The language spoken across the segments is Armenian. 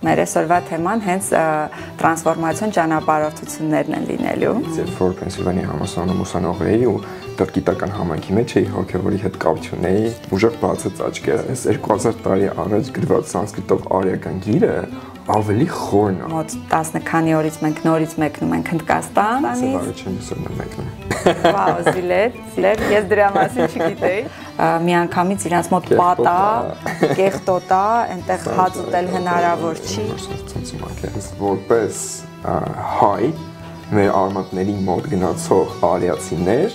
Մեր այսօրվա թեման հենց տրանսֆորմացիոն ճանապարհորդություններն են լինելու։ Երբ որ Պենսիլվանիա համալսարանում ուսանող էի ու գիտական համայնքի մեջ էի, հոգևորի հետ կապություն էի, ուժեղ բացեց աչքերը։ Այս 2000 տարի առաջ գրված սանսկրիտով արիական գիրը ավելի խորն է։ Մոտ 10 քանի օրից մենք նորից մեկնում ենք Հնդկաստանից։ Սովորը չեմ սովորում մեկնում։ Վաու, զիլեր, ես դրա մասին չգիտեի։ Միանգամից իրանց մոտ պատա, կեղտոտա, այնտեղ հաց ուտել հնարավոր չի։ Որպես հայ մեր արմատների մոտ գնացող արիացիներ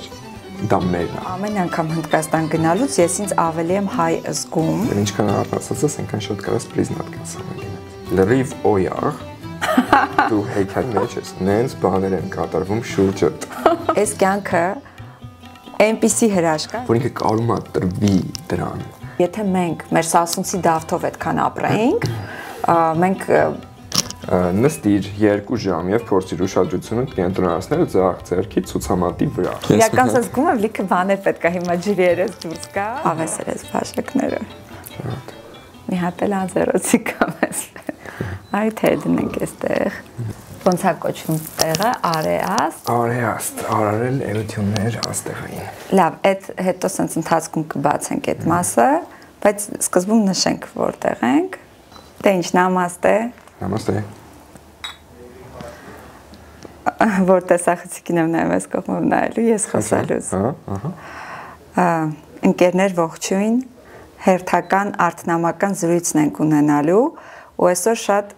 դա մերն է։ Ամեն անգամ Հնդկաստան գնալուց ես ինձ ավելի եմ հայ զգում։ Եվ ինչքան արտնասած ես, այնքան շատ կարաս պրիզնատ կասամենին։ Լրիվ օյաղ, դու հեքիաթ մեջ ես, նենց բաներ են կատարվում շուրջդ։ Այս կյանքը այնպիսի հրաշք է, որ ինքը կարում է տրվի դրան։ Եթե մենք մեր սասունցի դավթով այդքան ապրեինք, մենք նստիր 2 ժամ եւ փորձիր ուշադրությունը կենտրոնացնել ձախ ձեռքի ցուցամատի վրա։ Իրական զգում եմ լիքը բաներ պետք է հիմա ջրերես դուրս գա։ Ավեսեր ես բաշակները։ Մի հատ էլ անձեռոցի կամես։ Այ թե դնենք այստեղ։ Ոնց է կոչվում տեղը, Արեաստ։ Արեաստ, արարել էություններ աստեղային։ Լավ, այդ հետո սենց ընթացքում կբացենք այդ մասը, բայց սկզբում նշենք որտեղ ենք։ Դե ինչ, նամաստե։ Նամաստե։ Որ տեսախցիկին եմ նայում ես կողմով նայելու, ես խոսալուց։ Ընկերներ ողջույն, հերթական արթնամական զրույցն ենք ունենալու ու այսօր շատ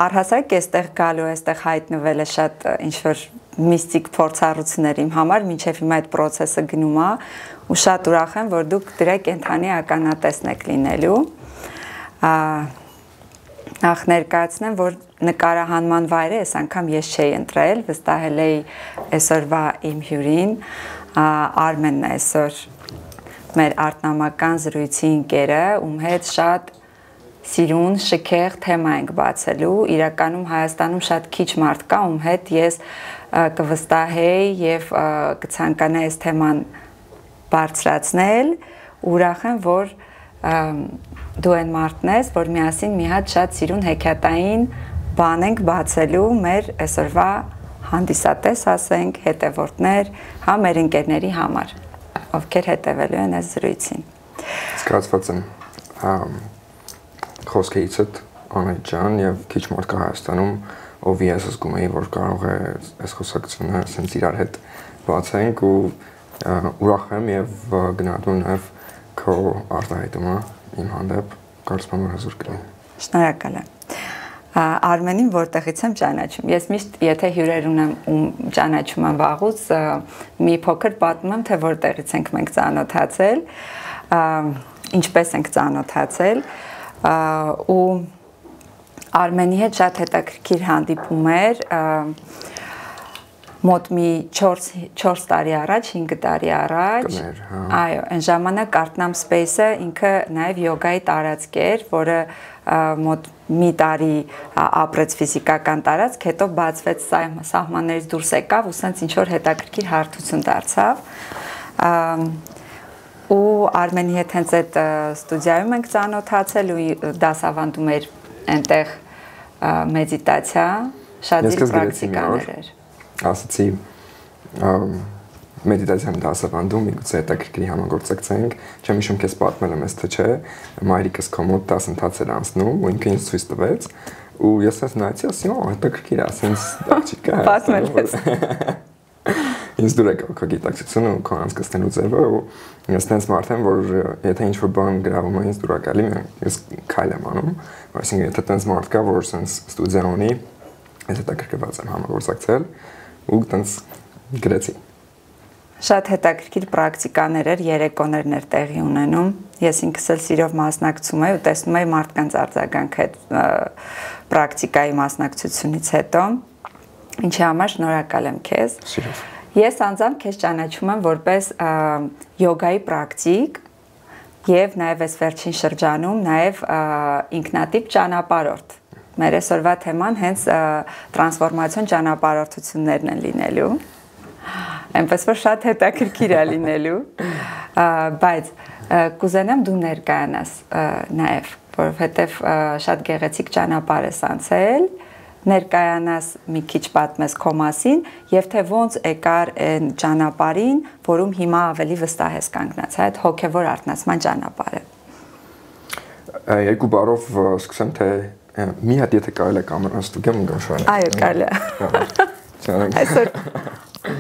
առհասարակ այստեղ գալու, այստեղ հայտնվելը շատ ինչ-որ միստիկ փորձառություններ իմ համար, մինչև հիմա այդ process-ը գնում է ու շատ ուրախ եմ, որ դուք դրա կենթանի ականատեսն եք լինելու։ Նախ ներկայացնեմ, որ նկարահանման վայրը այս անգամ ես չէի ընտրել, վստահել էի այսօրվա իմ հյուրին, Արմենն է այսօր մեր արթնամական զրույցի ընկերը, ում հետ շատ սիրուն, շքեղ թեմա ենք բացելու, իրականում Հայաստանում շատ քիչ մարդ կա, ում հետ ես կվստահեի և կցանկանայի այս թեման բարձրացնել, ուրախ եմ, որ դու են մարդն ես, որ միասին մի հատ շատ սիրուն հեքիաթային բան ենք բացելու մեր այսօրվա հանդիսատես, ասենք, հետևորդներ, հա մեր ընկերների համար, ովքեր հետևելու են այս զրույցին։ Զգացված եմ խոսքերիցդ Անետ ջան և քիչ մարդ կա Հայաստանում, ով ես զգում էի, որ կարող է այս խոսակցությունը սենց իրար հետ բացենք ու ուրախ եմ և գնահատում նաև քո արտահայտումը իմ հանդեպ, կարծում եմ, որ հզոր կլինի։ Շնորհակալ եմ։ Արմենին որտեղից եմ ճանաչում։ Ես միշտ, եթե հյուրեր ունեմ, ում ճանաչում եմ վաղուց, մի փոքր պատմում եմ, թե որտեղից ենք մենք ծանոթացել, ինչպես ենք ծանոթացել, ու Արմենի հետ շատ հետաքրքիր հանդիպում էր, մոտ մի 4 տարի առաջ, 5 տարի առաջ, այո, այն ժամանակ Artnam Space-ը ինքը նաև յոգայի տարածք էր, որը մոտ մի տարի ապրեց ֆիզիկական տարածք, հետո բացվեց սահմաններից դուրս եկավ ու սենց ինչ-որ հետաքրքիր հարթություն դարձավ, ու Արմենի հետ հենց այդ ստուդիայում ենք ծանոթացել ու դասավանդում էր այնտեղ մեդիտացիա, շատ զիլ պրակտիկաներ էր։ Ասացի մեդիտացիան դասավանդում, միգուցե հետաքրքրի համագործակցենք, չեմ հիշում քեզ պատմել եմ ես թե չէ, մայրիկս քո մոտ դասընթաց էր անցնում ու ինքը ինձ ցույց տվեց ու ես ասեցի նայեցի, ասի, հետաքրքիր է, ասենց աղջիկ կա։ Պատմել ես։ Ինձ դուր եկավ քո գիտակցությունը ու քո անցկացնելու ձևը ու ես տենց մարդ եմ, որ եթե ինչ-որ բան գրավում է ինձ դուր եկալի, ես քայլ եմ անում, այսինքն եթե տենց մարդ կա, որ սենց ստուդիա ունի, ես հետաքրքրված եմ համագործակցել ու տենց գրեցի։ Շատ հետաքրքիր պրակտիկաներ էր, երեկոներն էր տեղի ունենում, ես ինքս էլ սիրով մասնակցում էի ու տեսնում էի մարդկանց արձագանքը այդ պրակտիկայի մասնակցությունից հետո, ինչի համար շնորհակալ եմ քեզ։ Սիրով։ Ես անձամբ քեզ ճանաչում եմ որպես յոգայի պրակտիկ եւ նաեւ այս վերջին շրջանում նաեւ ինքնատիպ ճանապարհորդ։ Մեր այսօրվա թեման հենց տրանսֆորմացիոն ճանապարհորդություններն են լինելու։ Այնպես որ շատ հետաքրքիր է լինելու, բայց կուզենամ դու ներկայանաս նաև որովհետև շատ գեղեցիկ ճանապարհ ես անցել, ներկայանաս մի քիչ պատմես քո մասին եւ թե ոնց եկար այն ճանապարհին, որում հիմա ավելի վստահ ես կանգնած, այդ հոգեվոր արթնացման ճանապարհը։ Երկու բառով սկսեմ, թե մի հատ եթե կարելի է կամերան ստուգեմ ու գանշարել։ Այո, կարելի է։ Այսօր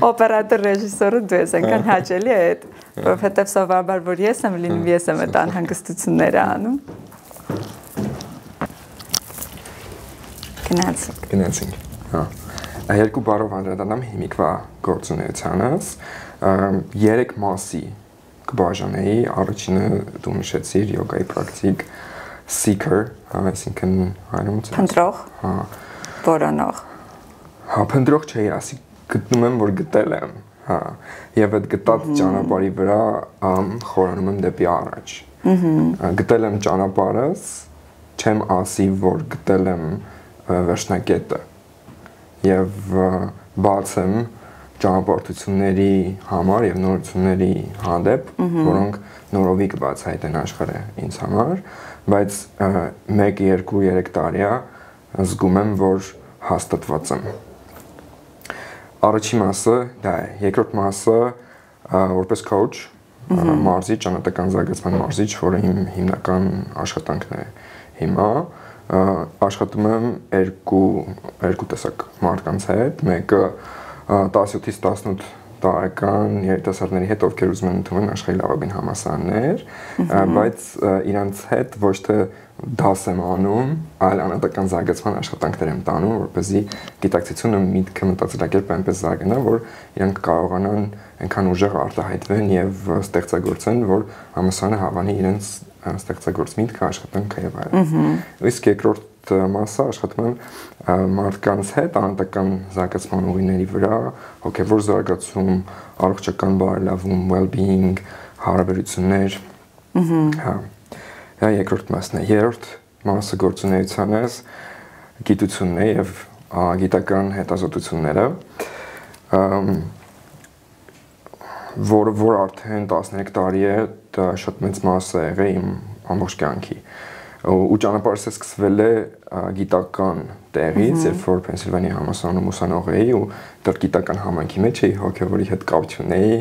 օպերատոր ռեժիսորը դու ես, այնքան հաճելի է այդ, որովհետև սովորաբար որ ես եմ լինում, ես եմ այդ անհանգստությունները անում։ Գնացինք։ Հա։ Երկու բառով անդրադառնամ հիմիկվա գործունեությանս, 3 մասի կբաժանեի, առաջինը դու նշեցիր յոգայի պրակտիկ seeker, այսինքն հայերեն փնտրող, հա, որոնող։ Հա, փնտրող չէի, ասի գտնում եմ, որ գտել եմ, հա, եւ այդ գտած ճանապարհի վրա խորանում եմ դեպի առաջ։ Գտել եմ ճանապարհս, չեմ ասի, որ գտել եմ վերջնակետը եւ բաց եմ ճանապարհորդությունների համար եւ նորությունների հանդեպ, որոնք նորովի կբացահայտեն աշխարհը ինձ համար, բայց 1, 2, 3 տարի զգում եմ, որ հաստատված եմ։ Առաջին մասը դա է, երկրորդ մասը որպես coach, մարզիչ, ճանապարհական զարգացման մարզիչ, որը իմ հիմնական աշխատանքն է հիմա, աշխատում եմ երկու տեսակ մարդկանց հետ, մեկը 17-ից 18 տարեկան երիտասարդների հետ, ովքեր ուզում են ընդունել աշխարհի լավագույն համալսարաններ, բայց իրանց հետ ոչ թե դաս եմ անում, այլ անհատական զարգացման աշխատանքներ եմ տանում, որպեսզի գիտակցությունը, միտքը, մտածելակերպը այնպես զարգանա, որ իրանք կարողանան այնքան ուժեղ արտահայտվեն եւ ստեղծագործեն, որ համալսարանը հավանի իրենց ստեղծագործ միտքը, աշխատանքը եւ այլն։ Իսկ երկրորդ մասը աշխատում եմ մարդկանց հետ անհատական զարգացման ուղիների վրա, հոգեվոր զարգացում, առողջական բարելավում, well-being, հարաբերություններ։ Հա։ Դա երկրորդ մասն է։ Երրորդ մասը գործունեությանս գիտությունն է եւ գիտական հետազոտությունները, որ արդեն 13 տարի է, դա շատ մեծ մաս է եղել իմ ամբողջ կյանքի։ Ու ճանապարհս սկսվել է գիտական տեղից, երբ որ Փենսիլվանիա համալսարանում ուսանող էի ու դեռ գիտական համայնքի մեջ էի, հոգևորի հետ կապ չունեի,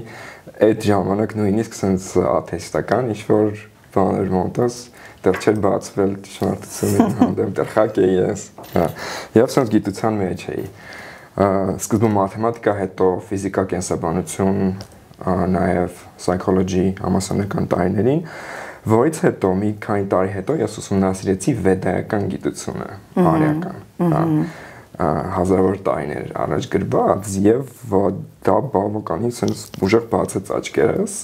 այդ ժամանակ նույնիսկ sense աթեիստական ինչ-որ բաներ մոտս, դեռ չէր բացվել ճշմարտությունների հանդեպ, դեռ խակ էի ես, եւ sense գիտության մեջ էի։ Սկզբում մաթեմատիկա, հետո ֆիզիկա, կենսաբանություն, նաեւ psychology համալսարանական տարիներին, որից հետո մի քանի տարի հետո ես ուսումնասիրեցի վեդայական գիտությունը, արիական, հազարավոր տարիներ առաջ գրված եւ դա բավականին sense ուժեղ բացեց աչքերս։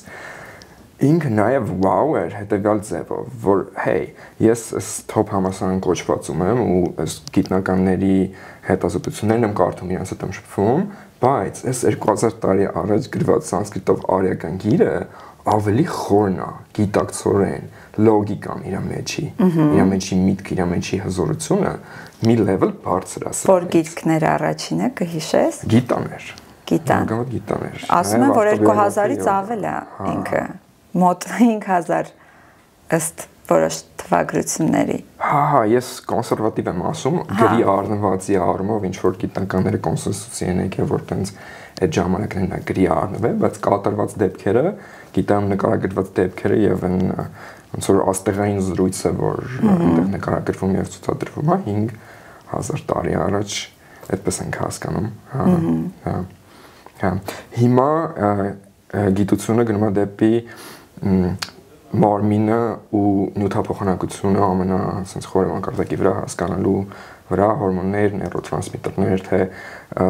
Ինքը նաեւ wow էր հետեւյալ ձևով, որ hey, ես այս top համալսարան կոչվածում եմ ու այս գիտնականների հետազոտություններն եմ կարդում, իրենց հետ եմ շփվում, բայց այս 2000 տարի առաջ գրված սանսկրիտով արիական գիրը ավելի խորն է, գիտակցորեն, լոգիկան իր մեջի միտքը, իր մեջի հզորությունը մի level բարձր է։ Որ գիրքներ առաջինը կհիշես։ Գիտաներ։ Գիտան։ Գիտաներ։ Ասում են, որ 2000-ից ավել է ինքը, մոտ 5000 ըստ որոշ թվագրությունների։ Հա, ես կոնսերվատիվ եմ ասում, գրի առնվածի առումով ինչ որ գիտնականները կոնսենսուսի են եկել, որ տենց այդ ժամանակներն է գրի առնվել, բայց կատարված դեպքերը, գիտամ նկարագրված դեպքերը եւ այն ոնց որ աստեղային զրույց է, որ այնտեղ նկարագրվում եւ ցուցադրվում է 5000 տարի առաջ, այդպես ենք հասկանում։ Հա։ Հիմա գիտությունը գնում է դեպի մարմինը ու նյութափոխանակությունը ամենա sense խորը մակարդակի վրա հասկանալու վրա հորմոններ, նեյրոտրանսմիտերներ, թե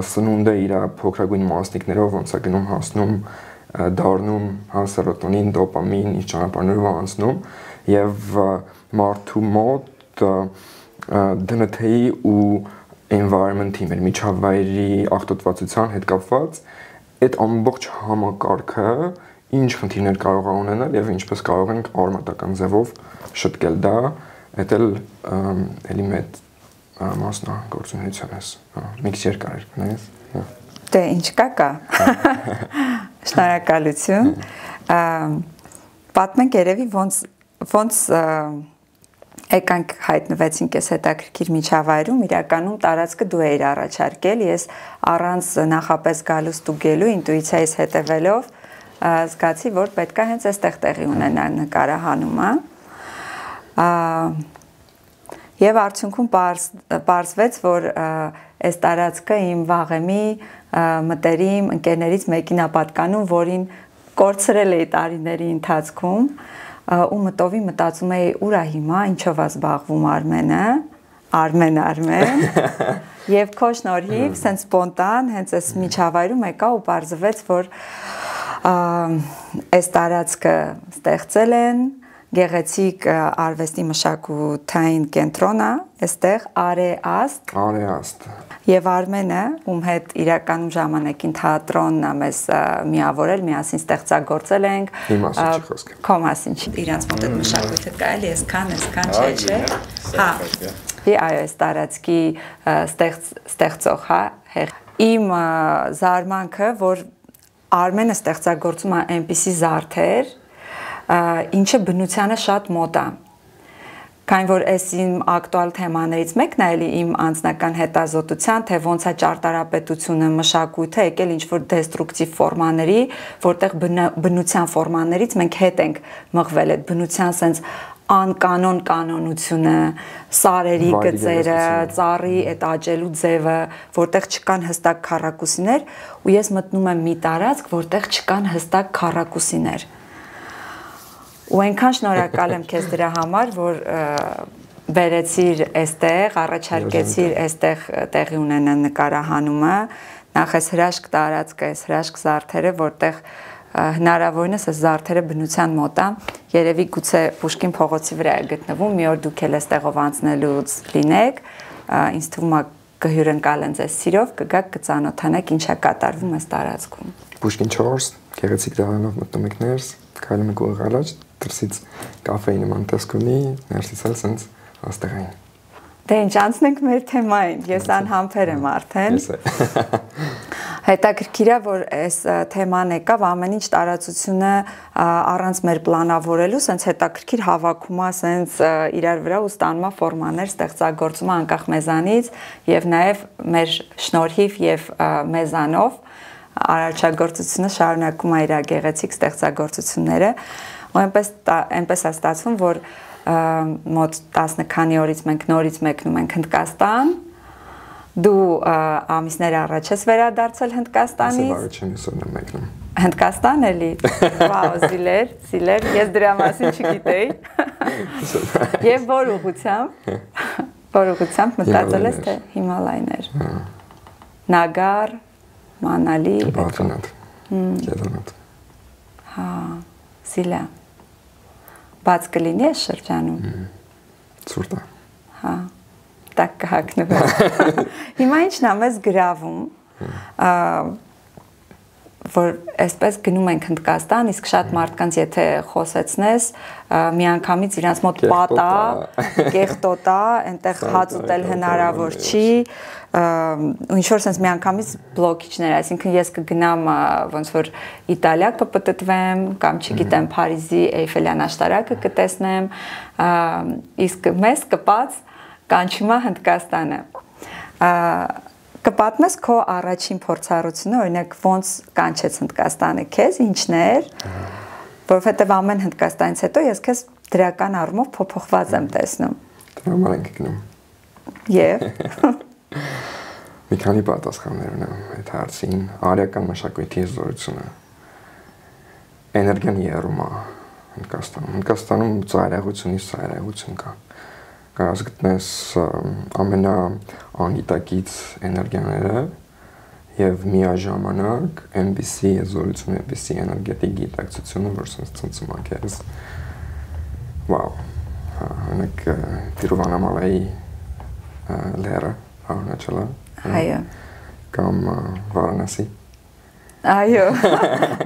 սնունդը իր փոքրագույն մասնիկներով ոնց է գնում հասնում դառնում սերոտոնին, դոպամին, ինչ ճանապարհներով անցնում եւ մարդու մոտ դնթեի ու environment-ի մեր միջավայրի աղտոտվածության հետ կապված այդ ամբողջ համակարգը ինչ խնդիրներ կարող է ունենալ եւ ինչպես կարող ենք արմատական ձևով շտկել դա, դա էլի մեծ մասնա գործունեությունս։ Մի քիչ երկար էր, նայես։ Դե ինչ կա։ Շնորհակալություն։ Պատմենք երևի ոնց Եկանք հայտնվեցինք այս հետաքրքիր միջավայրում, իրականում տարածքը դու էիր առաջարկել, ես առանց նախապես գալու ստուգելու ինտուիցիայից հետևելով զգացի, որ պետք է հենց այստեղ տեղի ունենա նկարահանումը։ Եվ արդյունքում պարզվեց, որ այս տարածքը իմ վաղեմի մտերիմ ընկերներից մեկին է պատկանում, որին կորցրել էի տարիների ընթացքում ու մտովի մտածում էի ուր է հիմա, ինչով է զբաղվում Արմեն եւ քո շնորհիվ սենց սպոնտան հենց այս միջավայրում եկա ու պարզվեց, որ այս տարածքը ստեղծել են գեղեցիկ արվեստի մշակութային կենտրոն է, այստեղ Արեաստ եւ Արմենը, ում հետ իրականում ժամանակին թատրոնն է մեզ միավորել, միասին ստեղծագործել ենք։ Քո մասին չի, իրանց մոտ այդ մշակույթը կա, էլի այսքան չէ։ Հա։ Այո, այս տարածքի ստեղծող, հա, իմ զարմանքը, որ Արմենը ստեղծագործում է այնպիսի զարդեր, ինչը բնությանը շատ մոտ է։ Քանի որ այս իմ ակտուալ թեմաներից մեկն է էլի իմ անձնական հետազոտության, թե ոնց է ճարտարապետությունը, մշակույթը եկել ինչ-որ դեստրուկտիվ ֆորմաների, որտեղ բնության ֆորմաներից մենք հետ ենք մղվել այդ բնության սենց անկանոն կանոնությունը, սարերի գծերը, ծառի այդ աճելու ձևը, որտեղ չկան հստակ քառակուսիներ, ու ես մտնում եմ մի տարածք, որտեղ չկան հստակ քառակուսիներ։ Ու այնքան շնորհակալ եմ քեզ դրա համար, որ բերեցիր այստեղ, առաջարկեցիր այստեղ տեղի ունենան նկարահանումը, նախ այս հրաշք տարածքը, այս հրաշք զարդերը, որտեղ հնարավորինս այս զարդերը բնության մոտ է, երևի գուցե Պուշկին փողոցի վրա է գտնվում, մի օր դուք էլ այստեղով անցնելուց լինեք, ինձ թվում է կհյուրընկալեն ձեզ սիրով, կգաք կծանոթանաք ինչ է կատարվում այս տարածքում։ Պուշկին 4, գեղեցիկ դահանով մտնում եք ներս, քայլում եք ուղիղ առաջ, դրսից կաֆեի նման տեսք ունի, ներսից էլ սենց աստեղային։ Դե ինչ, անցնենք մեր թեմային, ես անհամբեր եմ արդեն։ Հետաքրքիր է, որ այս թեման եկավ ամեն ինչ տարածությունը առանց մեր պլանավորելու, սենց հետաքրքիր հավաքում է, սենց իրար վրա ու ստանում է ֆորմաներ, ստեղծագործում է անկախ մեզանից եւ նաեւ մեր շնորհիվ եւ մեզանով արարչագործությունը շարունակում է իր գեղեցիկ ստեղծագործությունները, ու այնպես է ստացվում, որ մոտ 10 քանի օրից մենք նորից մեկնում ենք Հնդկաստան, դու ամիսներ առաջ ես վերադարձել Հնդկաստանից։ Այսօր չեմ ուսումն մեկնում։ Հնդկաստան էլի։ Վաու, զիլեր, ես դրա մասին չգիտեի։ Եվ որ ուղղությամբ մտածել ես թե Հիմալայներ։ Նագար, Մանալի, Բադրանատ։ Կեդրանատ։ Հա, զիլա։ Բաց կլինի այս շրջանում։ Ցուրտ է։ Հա, տակ կհագնվի։ Հիմա ինչն է մեզ գրավում, որ այսպես գնում ենք Հնդկաստան, իսկ շատ մարդկանց եթե խոսեցնես, միանգամից իրանց մոտ պատա, կեղտոտա, այնտեղ հաց ուտել հնարավոր չի, ու ինչ-որ sense միանգամից բլոկիչներ, այսինքն ես կգնամ ոնց որ Իտալիա կպտտվեմ, կամ չգիտեմ Փարիզի Էյֆելյան աշտարակը կտեսնեմ, իսկ մեզ կպած կանչում է Հնդկաստանը։ Կպատմես քո առաջին փորձառությունը, օրինակ ոնց կանչեց Հնդկաստանը քեզ, ինչն էր, որովհետև ամեն Հնդկաստանից հետո ես քեզ դրական առումով փոփոխված եմ տեսնում։ Դրա համար ենք գնում։ Եվ մի քանի պատասխաններ ունեմ այդ հարցին, արիական մշակույթի զորությունը։ Էներգիան երում է Հնդկաստանում։ Հնդկաստանում ծայրահեղություն կա։ Կարաս գտնես ամենաանիտակից էներգիաները եւ միաժամանակ MBC զորությունը, MBC էներգետիկ գիտակցությունը, որ sense ցնցում է քեզ։ Վաու։ Անեք Տիրուվանամալայի լերը, առնչելա։ Այո։ Կամ Վարանասի։ Այո,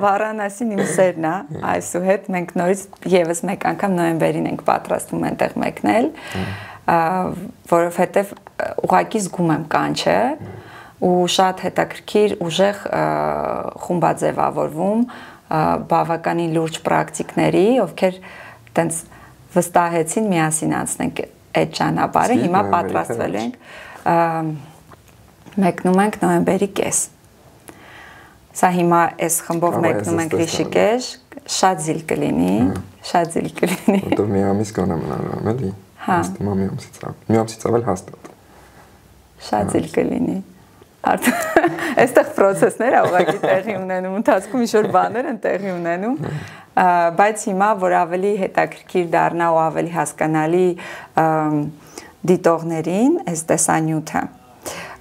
Վարանասին իմ սերն է, այսուհետ մենք նորից եւս մեկ անգամ նոյեմբերին ենք պատրաստվում այնտեղ մեկնել, որովհետեւ ուղղակի զգում եմ կանչը ու շատ հետաքրքիր ուժեղ խումբ է ձևավորվում բավականին լուրջ պրակտիկների, ովքեր տենց վստահեցին միասին անցնենք այդ ճանապարհը, հիմա պատրաստվել ենք մեկնում ենք նոյեմբերի կես։ Սա հիմա այս խմբով մեկնում ենք Ռիշիկեշ, շատ զիլ կլինի, շատ զիլ կլինի։ Որտեղ մի ամիս կանա մնալու, էլի։ Հա։ Ստիմա մի ամսից ավել հաստատ։ Շատ զիլ կլինի։ Այստեղ process-ները ուղղակի տեղի ունենում, ընթացքում ինչ-որ բաներ են տեղի ունենում, բայց հիմա որ ավելի հետաքրքիր դառնա ու ավելի հասկանալի դիտողներին այս տեսանյութը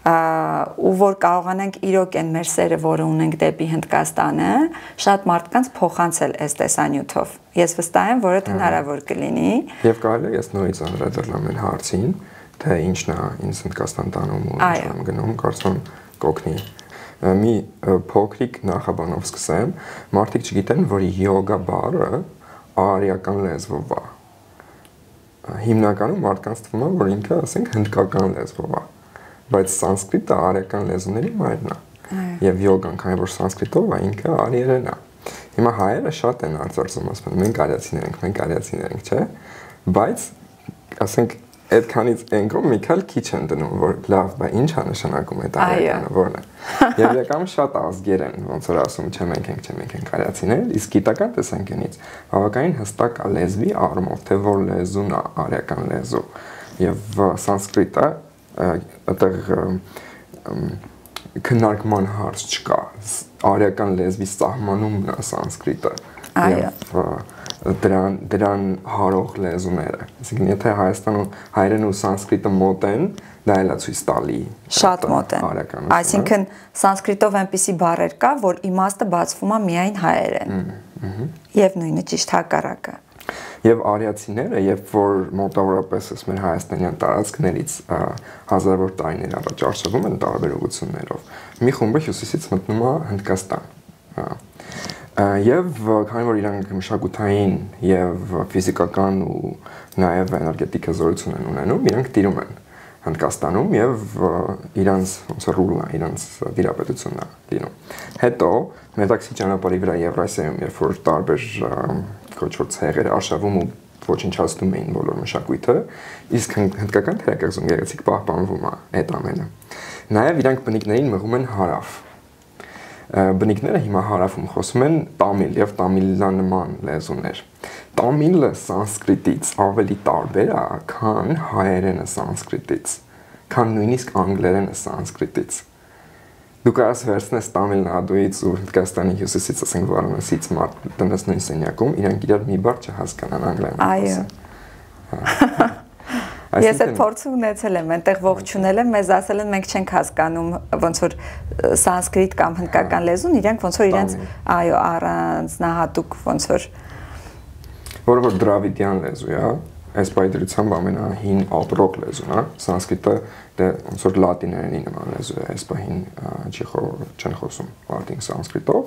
ու որ կարողանանք իրոք այն մեր սերը, որը ունենք դեպի Հնդկաստանը, շատ մարդկանց փոխանցել այս տեսանյութով։ Ես վստահ եմ, որ դա հնարավոր կլինի։ Եվ կարելի է ես նորից անդրադառնամ այն հարցին, թե ինչն է ինձ Հնդկաստան տանում ու ինչ եմ գնում, կարծում կօգնի։ Մի փոքրիկ նախաբանով սկսեմ, մարդիկ չգիտեն, որ յոգա բառը արիական լեզվով է։ Հիմնականում մարդկանց թվում է, որ ինքը, ասենք, հնդկական լեզվով է, բայց սանսկրիտը արիական լեզուների մայրն է։ Եվ յոգան, քանի որ սանսկրիտով է, ինքը արիերեն է։ Հիմա հայերը շատ են արծարծում, ասում են, մենք արիացիներ ենք, չէ՞։ Բայց, ասենք, այդքանից ենքով մի քիչ քիչ են դնում, որ լավ, բա ինչ է նշանակում այդ արիականը, որն է։ Եվ իրականում շատ ազգեր են, ոնց որ ասում, չէ մենք ենք արիացիներ, իսկ գիտական տեսանկյունից բավականին հստակ է լեզվի առումով, թե որ լեզուն է արիական լեզու։ Եվ սանսկրիտը այդտեղ քննարկման հարց չկա, արիական լեզվի սահմանումն է սանսկրիտը։ Եվ դրան հարող լեզուները։ Այսինքն եթե հայերեն ու սանսկրիտը մոտ են, դա էլ է ցույց տալի։ Շատ մոտ են։ Այսինքն սանսկրիտով այնպիսի բառեր կա, որ իմաստը բացվում է միայն հայերեն։ Եվ նույնը ճիշտ հակառակը։ Եվ արիացիները, երբ որ մոտավորապես մեր հայաստանյան տարածքներից հազարավոր տարիներ առաջ արշավում են տարբեր ուղղություններով, մի խումբը հյուսիսից մտնում է Հնդկաստան։ Եվ քանի որ իրանք մշակութային եւ ֆիզիկական ու նաեւ էներգետիկ հզորություն են ունենում, իրանք տիրում են Հնդկաստանում եւ իրանց ոնց ռուլն է, իրանց դիրապետությունն է լինում։ Հետո Մետաքսի ճանապարհի վրա Եվրասիայում, երբ որ տարբեր կոչվող ցեղեր արշավում ու ոչնչացնում էին բոլոր մշակույթը, իսկ հնդկական թերակղզում գեղեցիկ պահպանվում է այդ ամենը։ Նաեւ իրանք բնիկներին մղում են հարավ։ Բնիկները հիմա հարավում խոսում են տամիլ եւ տամիլանման լեզուներ։ Տամիլը սանսկրիտից ավելի տարբեր է, քան հայերենը սանսկրիտից, քան նույնիսկ անգլերենը սանսկրիտից։ Դու կարաս վերցնես Տամիլնադուից ու Հնդկաստանի հյուսիսից, ասենք Վարանասից մարդ տնես նույն սենյակում, իրանք իրար մի բառ չհասկանան անգլերեն։ Այո։ Ես այդ փորձը ունեցել եմ, այնտեղ ողջունել եմ, մեզ ասել են մենք չենք հասկանում ոնց որ սանսկրիտ կամ հնդկական լեզուն, իրանք ոնց որ իրենց այո առանձնահատուկ ոնց որ որը որ դրավիդյան լեզու է, այս բայդրությամբ ամենահին ապրող լեզուն է, սանսկրիտը դե ոնց որ լատիներենի նման լեզու է, այս պահին չեն խոսում լատին սանսկրիտով։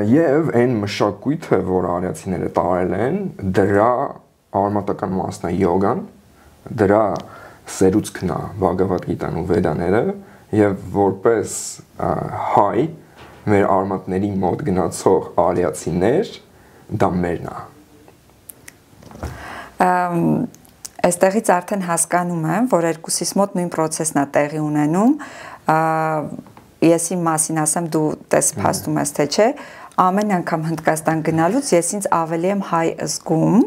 Եվ այն մշակույթը, որ արիացիները տարել են, դրա արմատական մասն է յոգան, դրա սերուցքն է Բհագավադ գիտան ու վեդաները եւ որպես հայ մեր արմատների մոտ գնացող արիացիներ դա մերն է։ Այստեղից արդեն հասկանում եմ, որ երկուսիս մոտ նույն process-ն է տեղի ունենում։ Ես իմ մասին ասեմ, դու տես փաստում ես թե չէ, ամեն անգամ Հնդկաստան գնալուց ես ինձ ավելի եմ հայ զգում,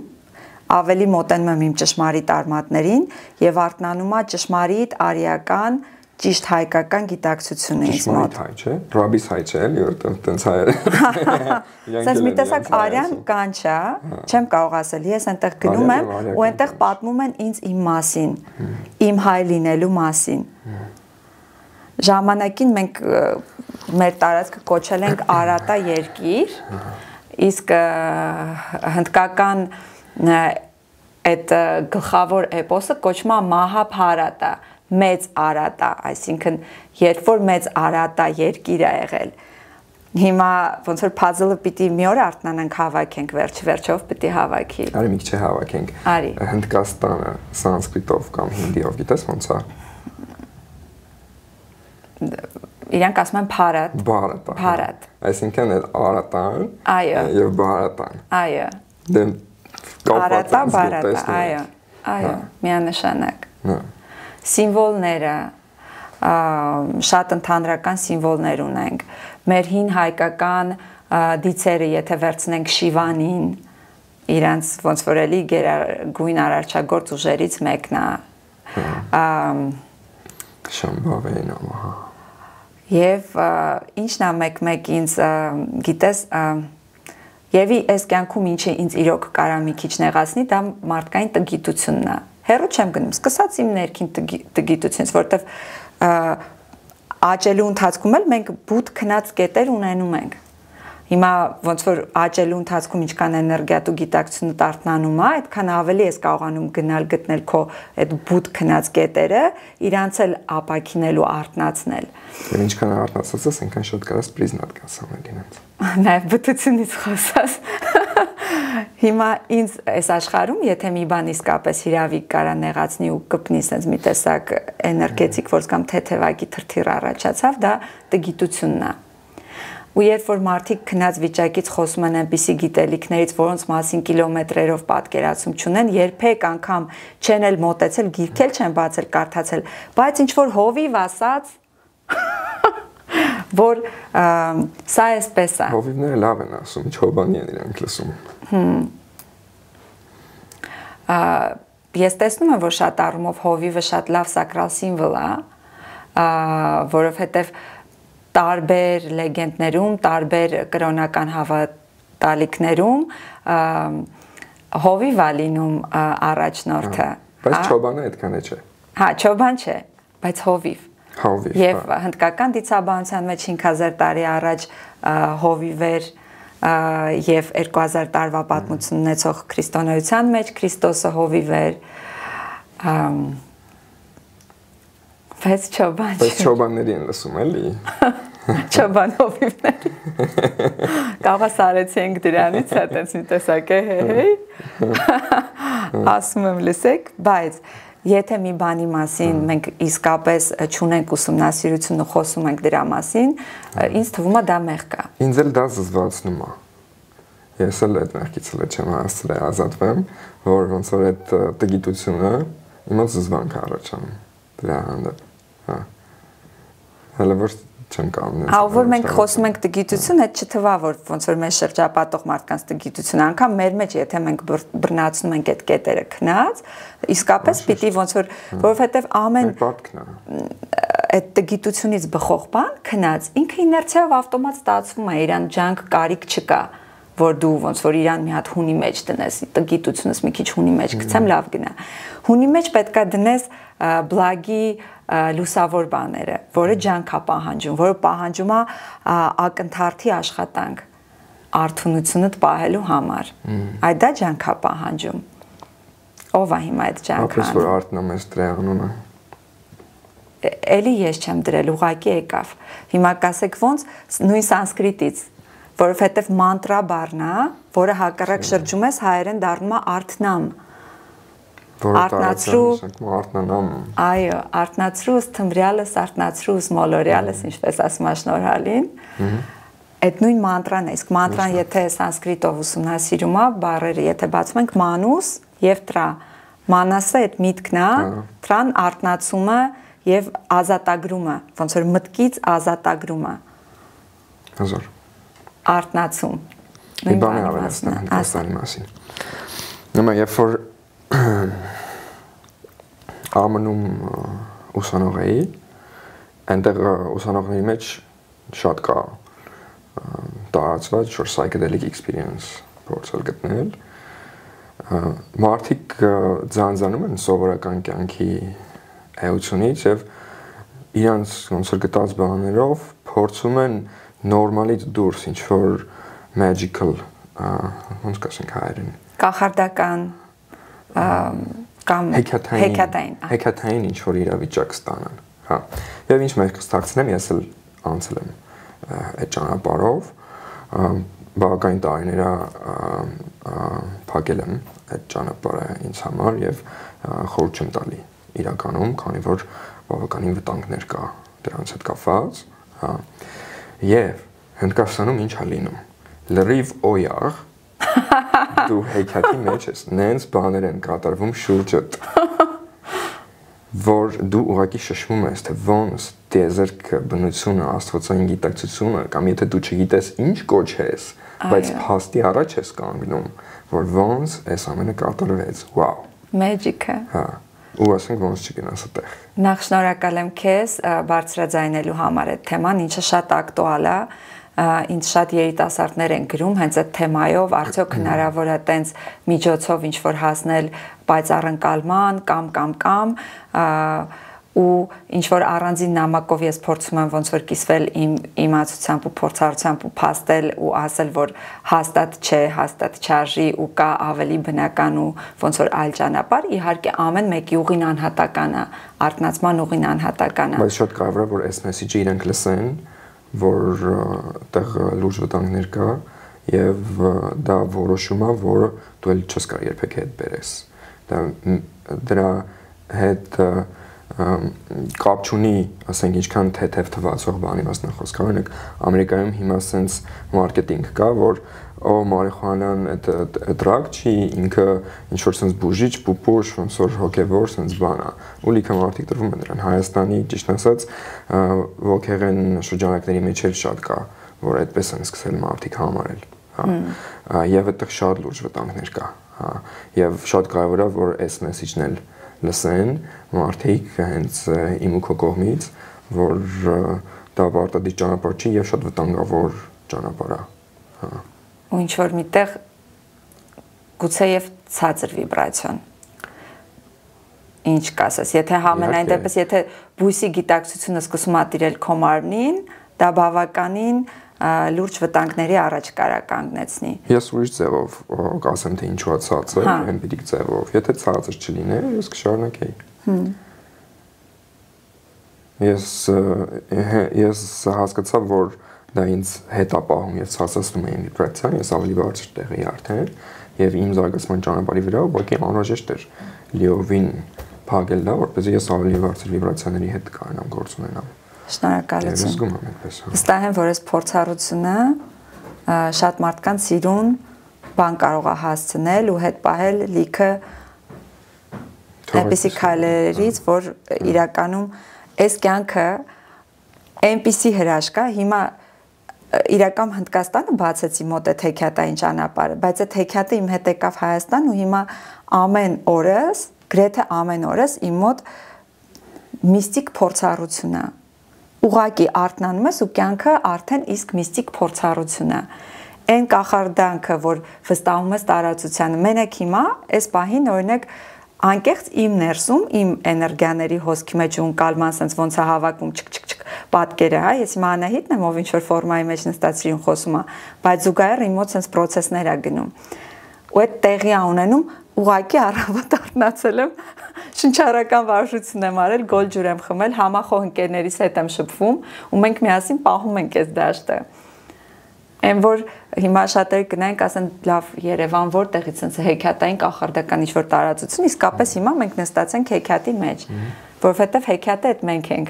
ավելի մոտենում եմ իմ ճշմարիտ արմատներին եւ արթնանում է ճշմարիտ արիական ճիշտ հայկական գիտակցությունը ինձ մոտ։ Ճշմարիտ հայ չէ, ռաբիս հայ չէ, էլի որտեղ տենց հայերը։ Սենց մի տեսակ արյան կանչ է, չեմ կարող ասել, ես այնտեղ գնում եմ ու այնտեղ պատմում են ինձ իմ մասին, իմ հայ լինելու մասին։ Ժամանակին մենք մեր տարածքը կոչել ենք Արատա երկիր, իսկ հնդկական այդ գլխավոր էպոսը կոչվում է Մահաբհարատա, մեծ Արատա, այսինքն երբ որ մեծ Արատա երկիր է եղել։ Հիմա ոնց որ puzzle-ը պիտի մի օր արթնանանք հավաքենք, վերջով պիտի հավաքի։ Արի մի քիչ հավաքենք։ Արի։ Հնդկաստանը սանսկրիտով կամ հինդիով գիտես ոնց է։ Իրանք ասում են Bharat։ Bharat։ Այսինքն այդ Արատան այո։ Եվ Bharatան։ Այո։ Դե Արատա, բարատա, այո, միանշանակ։ Սիմվոլները, շատ ընդհանրական սիմվոլներ ունենք։ Մեր հին հայկական դիցերը, եթե վերցնենք Շիվանին, իրանց ոնց որ էլի գերագույն արարչագործ ուժերից մեկն է։ Շամբավեն ամահա։ Եվ ինչն է մեկ ինձ գիտես, եւ այս կյանքում ինչը ինձ իրոք կարա մի քիչ նեղացնի, դա մարդկային տգիտությունն է։ Հերո չեմ գնում, սկսած իմ ներքին տգիտությունից, որտեվ աճելու ընթացքում էլ մենք բութ քնած կետեր ունենում ենք։ Հիմա ոնց որ աճելու ընթացքում ինչքան էներգիա ու գիտակցությունը տարտնանում է, այդքան ավելի ես կարողանում գնալ գտնել քո այդ բութ քնած կետերը, իրանց էլ ապակինելու, արտնացնել։ Եվ ինչքան արտնացած ես, այնքան շատ կարաս պրիզնատ կասանել ինձ։ Նաև բթությունից խոսած։ Հիմա ինձ այս աշխարհում, եթե մի բան իսկապես հիրավիկ կարա նեղացնի ու կպնի sense մի տեսակ էներգետիկ force կամ թեթևակի թրթիռ առաջացավ, դա տգիտությունն է։ Ու երբ որ մարդիկ քնած վիճակից խոսում են այնպիսի գիտելիքներից, որոնց մասին կիլոմետրերով պատկերացում չունեն, երբեք անգամ չեն էլ մոտեցել, գիրքել չեն բացել, կարդացել, բայց ինչ որ հովիվ ասած, որ սա էսպես է։ Հովիվները լավ են ասում, չոբանի են իրանք լսում։ Ես տեսնում եմ, որ շատ առումով հովիվը շատ լավ սակրալ սիմվոլ է, որովհետև տարբեր լեգենդներում, տարբեր կրոնական հավատալիքներում հովիվ է լինում առաջնորդը։ Բայց չոբանը այդքան չէ։ Հա, չոբան չէ, բայց հովիվ։ Հովիվ։ Եվ հնդկական դիցաբանության մեջ 5000 տարի առաջ հովիվ էր եւ 2000 տարվա պատմություն ունեցող քրիստոնեության մեջ Քրիստոսը հովիվ էր։ Բայց չոբան չէ։ Բայց չոբանների են լսում էլի։ Չոբան հովիվներ։ Կավաս արեցինք դրանից, հա տենց մի տեսակ է, հեյ։ Ասում եմ լսեք, բայց եթե մի բանի մասին մենք իսկապես չունենք ուսումնասիրություն ու խոսում ենք դրա մասին, ինձ թվում է դա մեղք է։ Ինձ էլ դա զզվացնում է։ Ես էլ այդ մեղքից էլ չեմ հասցրել ազատվեմ, որ ոնց որ այդ տգիտությունը իմ զզվանք առաջանում դրա հանդեպ։ Հա։ Հələ որ չեմ կամնում։ Հա, որ մենք խոսում ենք տգիտություն, այդ չթվա որ ոնց որ մեր շրջապատող մարդկանց տգիտություն, անգամ մեր մեջ եթե մենք բռնացնում ենք այդ կետերը քնած, իսկապես պիտի ոնց որ որովհետև ամեն այդ տգիտությունից բխող բան քնած, ինքը իներցիայով ավտոմատ ստացվում է, իրան ջանք կարիք չկա, որ դու ոնց որ իրան մի հատ հունի մեջ դնես, տգիտությունս մի քիչ հունի մեջ գցեմ, լավ գնա։ Հունի մեջ պետքա դնես բլագի լուսավոր բաները, որը ջանք է պահանջում, որը պահանջում է ակնթարթի աշխատանք արթունությունդ պահելու համար։ Այդ դա ջանք է պահանջում։ Ով է հիմա այդ ջանքը։ Ապրես որ արտնամես դրանունը։ Էլի ես չեմ դրել, ուղղակի եկավ։ Հիմա կասեք ոնց նույն սանսկրիտից, որովհետև մանտրա բառն է, որը հակառակ շրջում ես հայերեն դառնում է արթնամ։ Արտնացրու, արտնանամ։ Այո, արտնացրու, թմրյալս, արտնացրու, մոլորյալս, ինչպես ասում է Շնորհալին։ Այդ նույն մանտրան է, իսկ մանտրան եթե սանսկրիտով ուսումնասիրում է, բառերը եթե բացում ենք մանուս եւ տրա։ Մանասը այդ միտքն է, տրան արտնացումը եւ ազատագրումը, ոնց որ մտքից ազատագրումը։ Հազար։ Արտնացում։ Մի բան է ավելացնել հնդկաստանի մասին։ Նույնիսկ երբ որ ԱՄՆ-ում ուսանող էի, այնտեղ ուսանողների մեջ շատ կա տարածված որ psychedelic experience փորձել գտնել։ Մարդիկ ձանձրանում են սովորական կյանքի էությունից եւ իրանց ոնց որ գտած բաներով փորձում են նորմալից դուրս ինչ որ magical ոնց կասենք հայերեն կախարդական կամ հեքիաթային ինչ որ իրավիճակ ստանան, հա։ Եվ ինչ մեկ կստացնեմ, ես էլ անցել եմ այդ ճանապարհով, բավական տարիներ փակել եմ այդ ճանապարհը ինձ համար եւ խորհուրդ չեմ տալի իրականում, քանի որ բավականին վտանգներ կա դրանց հետ կապված, հա։ Եվ Հնդկաստանում ինչ է լինում։ Լրիվ օյաղ դու հեքիաթի մեջ ես, նենց բաներ են կատարվում շուրջդ, որ դու ուղղակի շշմում ես, թե ոնց տիեզերքը, բնությունը, աստվածային գիտակցությունը, կամ եթե դու չգիտես ինչ կոչես, բայց փաստի առաջ ես կանգնում, որ ոնց այս ամենը կատարվեց, վաու։ Magic-ը։ Հա, ու ասենք ոնց չգնաս այդտեղ։ Նախ շնորհակալ եմ քեզ բարձրաձայնելու համար այդ թեման, ինչը շատ ակտուալ է, ինձ շատ երիտասարդներ են գրում հենց այդ թեմայով, արդյոք հնարավոր է տենց միջոցով ինչ որ հասնել պայծառընկալման կամ ու ինչ որ առանձին նամակով ես փորձում եմ ոնց որ կիսվել իմ իմացությամբ ու փորձառությամբ ու փաստել ու ասել որ հաստատ չէ, հաստատ չարժի ու կա ավելի բնական ու ոնց որ այլ ճանապարհ, իհարկե ամեն մեկի ուղին անհատական է, արտնացման ուղին անհատական է։ Բայց շատ կարևոր է որ այս մեսեջը իրենք լսեն, որ այդտեղ լուրջ վտանգներ կա եւ դա որոշում է, որը դու էլ չես կարող երբեք հետ բերես։ Դրա հետ կապ չունի, ասենք ինչքան թեթև թվացող բանի մասն խոսք կա, օրինակ Ամերիկայում հիմա sense մարքեթինգ կա, որ մարիխուանան դրագ չի, ինքը ինչ որ sense բուժիչ, պուպուշ, ոնց որ հոգևոր sense բան է, ու լիքը մարդիկ տրվում են դրան։ Հայաստանի ճիշտ ասած ոգեղեն շրջանակների մեջ էլ շատ կա, որ այդպես են սկսել մարդիկ համարել, հա։ Եվ այդտեղ շատ լուրջ վտանգներ կա, հա։ Եվ շատ կարևոր է որ այս մեսեջն էլ լսեն մարդիկ հենց իմ ու քո կողմից, որ դա պարտադիր ճանապարհ չի եւ շատ վտանգավոր ճանապարհ է, հա։ Ու ինչ որ միտեղ գուցե եւ ցածր վիբրացիոն։ Ինչ կասես, եթե համենայն դեպս, եթե բույսի գիտակցությունը սկսում է տիրել քո մարմնին, դա բավականին լուրջ վտանգների առաջ կարա կանգնեցնի։ Ես ուրիշ ձևով կասեմ թե ինչու է ցածր, էմպիրիկ ձևով։ Եթե ցածր չլիներ, ես կշարունակեի։ Ես հասկացա, որ դա ինձ հետ է պահում եւ ցածրացնում է իմ վիբրացիան, ես ավելի բարձր տեղ էի արդեն եւ իմ զարգացման ճանապարհի վրա ուղղակի անհրաժեշտ էր լիովին փակել դա, որպեսզի ես ավելի բարձր վիբրացիաների հետ կարողանամ գործ ունենամ։ Շնորհակալություն։ Վստահ եմ, որ այս փորձառությունը շատ մարդկանց սիրուն բան կարող է հասցնել ու հետ պահել լիքը այնպիսի քայլերից, որ իրականում այս կյանքը այնպիսի հրաշք է, հիմա իրական Հնդկաստանը բացեցի մոտ այդ հեքիաթային ճանապարհը, բայց այդ հեքիաթը իմ հետ եկավ Հայաստան ու հիմա ամեն օրս, գրեթե ամեն օրս իմ մոտ միստիկ փորձառություն է։ Ուղղակի արթնանում ես ու կյանքը արդեն իսկ միստիկ փորձառություն է։ Այն կախարդանքը, որ վստահում ես տարածությանը, մենակ հիմա այս պահին օրինակ անկեղծ իմ ներսում, իմ էներգիաների հոսքի մեջ ու ընկալման sense ոնց է հավաքում չք պատկերը, հա, ես հիմա Անահիտն եմ, ով ինչ որ ֆորմայի մեջ նստածրին խոսում է, բայց զուգահեռ իմ մոտ sense process-ներ է գնում։ Ու այդ տեղի է ունենում ուղղակի առավոտ արթնացել եմ, շնչառական վարժություն եմ արել, գոլ ջուր եմ խմել, համախոհ ընկերներիս հետ եմ շփվում ու մենք միասին պահում ենք այս դաշտը։ Այն որ հիմա շատերը գնանք, ասեն լավ Երևան որտեղից sense հեքիաթային կախարդական ինչ-որ տարածություն, իսկապես հիմա մենք նստած ենք հեքիաթի մեջ, որովհետև հեքիաթը այդ մենք ենք։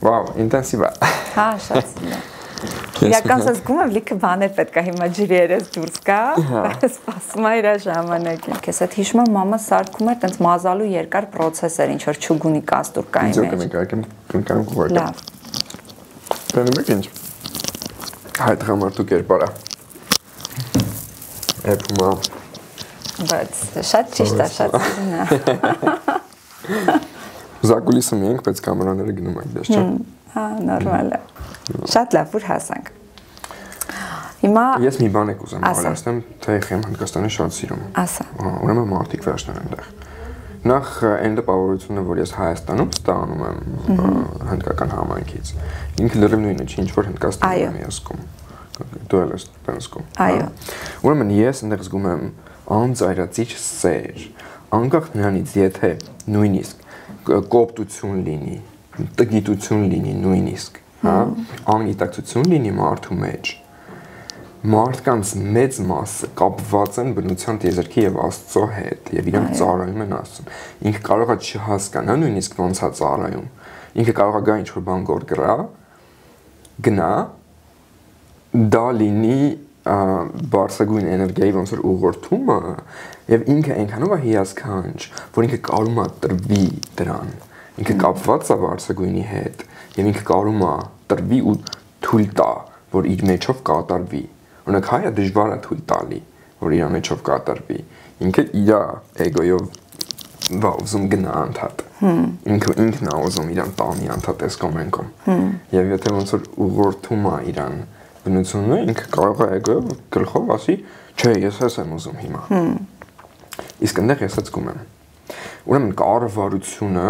Վաու, ինտենսիվ է։ Հա, շատ սիրում։ Իրական զգում եմ լիքը բաներ պետք է հիմա ջրի երես դուրս գա, սպասում է իր ժամանակին։ Քեզ այդ հիշում եմ մամա սարքում էր տենց մազալու երկար process էր, ինչ որ չուգունի կաստուրկայի մեջ։ Ձոկը կնկարեմ կուղարկեմ։ Լավ։ Բերում եք ինչ։ Հայտ համարտու կերպարա։ Էպում է։ Բայց շատ ճիշտ է, շատ սիրուն է։ Զակուլիսը միենք, բայց կամերաները գնում են դες, չէ՞։ Հա, նորմալ է։ Շատ լավ, որ հասանք։ Հիմա ես մի բան եք ուզեմ ավելացնեմ, թե եմ Հնդկաստանը շատ սիրում։ Ասա։ Ուրեմն մարդիկ վերջներ այնտեղ։ Նախ այն տպավորությունը, որ ես Հայաստանում ստանում եմ հնդկական համայնքից։ Ինքը լրիվ նույնը չի, ինչ որ Հնդկաստանում եմ զգում։ Դու էլ ես զգում։ Այո։ Ուրեմն ես այնտեղ զգում եմ անձայրացիչ սեր, անկախ նրանից, եթե նույնիսկ կոպտություն լինի, տգիտություն լինի նույնիսկ, հա, անգիտակցություն լինի մարդու մեջ, մարդկանց մեծ մասը կապված են բնության տիեզերքի եւ Աստծո հետ եւ իրանք ծառայում են Աստծուն։ Ինքը կարող է չհասկանա նույնիսկ ոնց է ծառայում։ Ինքը կարող է գա ինչ-որ բան գոր գնա դա լինի բարձրագույն էներգիայի ոնց որ ուղղորդումը եւ ինքը այնքանով է հիասքանչ, որ ինքը կարում է տրվի դրան, ինքը կապված է բարձրագույնի հետ եւ ինքը կարում է տրվի ու թույլ տա, որ իր մեջով կատարվի։ Օրինակ հայը դժվար է թույլ տալի, որ իր մեջով կատարվի։ Ինքը իր էգոյով ուզում գնա անդադ։ Ինքն է ուզում իրան տանի անդադ այս կոմենկում։ Եվ եթե ոնց որ ուղղորդում է իրան բնությունը, ինքը կարող է էգոյով գլխով ասի, չէ, ես ես եմ ուզում հիմա։ Իսկ այնտեղ ես զգում եմ։ Ուրեմն կառավարությունը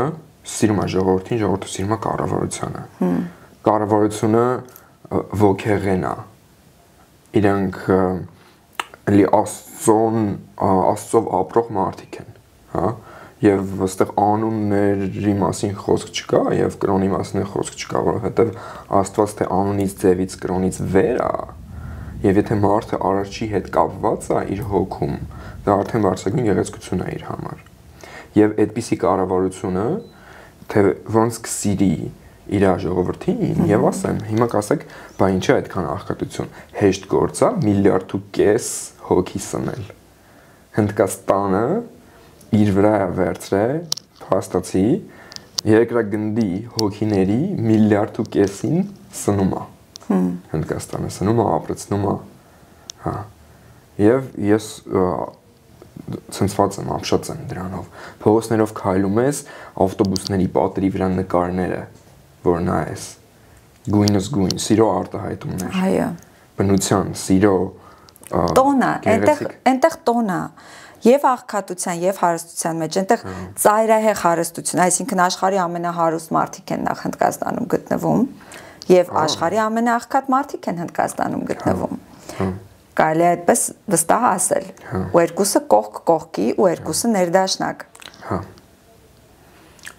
սիրում է ժողովրդին, ժողովուրդը սիրում է կառավարությանը։ Կառավարությունը ոգեղեն է։ Իրանք էլի Աստծով ապրող մարդիկ են, հա, եւ այստեղ անունների մասին խոսք չկա եւ կրոնի մասին խոսք չկա, որովհետեւ Աստված թե անունից, ձևից, կրոնից վեր է, եւ եթե մարդը արարչի հետ կապված է իր հոգում, դա արդեն բարձրագույն գեղեցկություն է իր համար։ Եվ այդպիսի կառավարությունը թե ոնց կսիրի իր ժողովրդին եւ ասեմ, հիմա կասեք, բա ինչի է այդքան աղքատություն, հեշտ գործ է 1.5 միլիարդ հոգի սնել։ Հնդկաստանը իր վրա է վերցրել փաստացի երկրագնդի հոգիների 1.5 միլիարդին սնում է։ Հնդկաստանը սնում է, ապրեցնում է, հա։ Եվ ես ցնցված եմ, ապշած եմ դրանով։ Փողոցներով քայլում ես, ավտոբուսների պատերի վրա նկարները, որ նայես, գույնս գույն, սիրո արտահայտումներ։ Այո։ Բնության, սիրո տոնը, այնտեղ տոնը եւ աղքատության եւ հարստության մեջ, այնտեղ ծայրահեղ հարստություն, այսինքն աշխարհի ամենահարուստ մարդիկ են նախ Հնդկաստանում գտնվում եւ աշխարհի ամենաաղքատ մարդիկ են Հնդկաստանում գտնվում։ Կարելի է այդպես վստահ ասել։ Ու երկուսը կողք կողքի ու երկուսը ներդաշնակ։ Հա։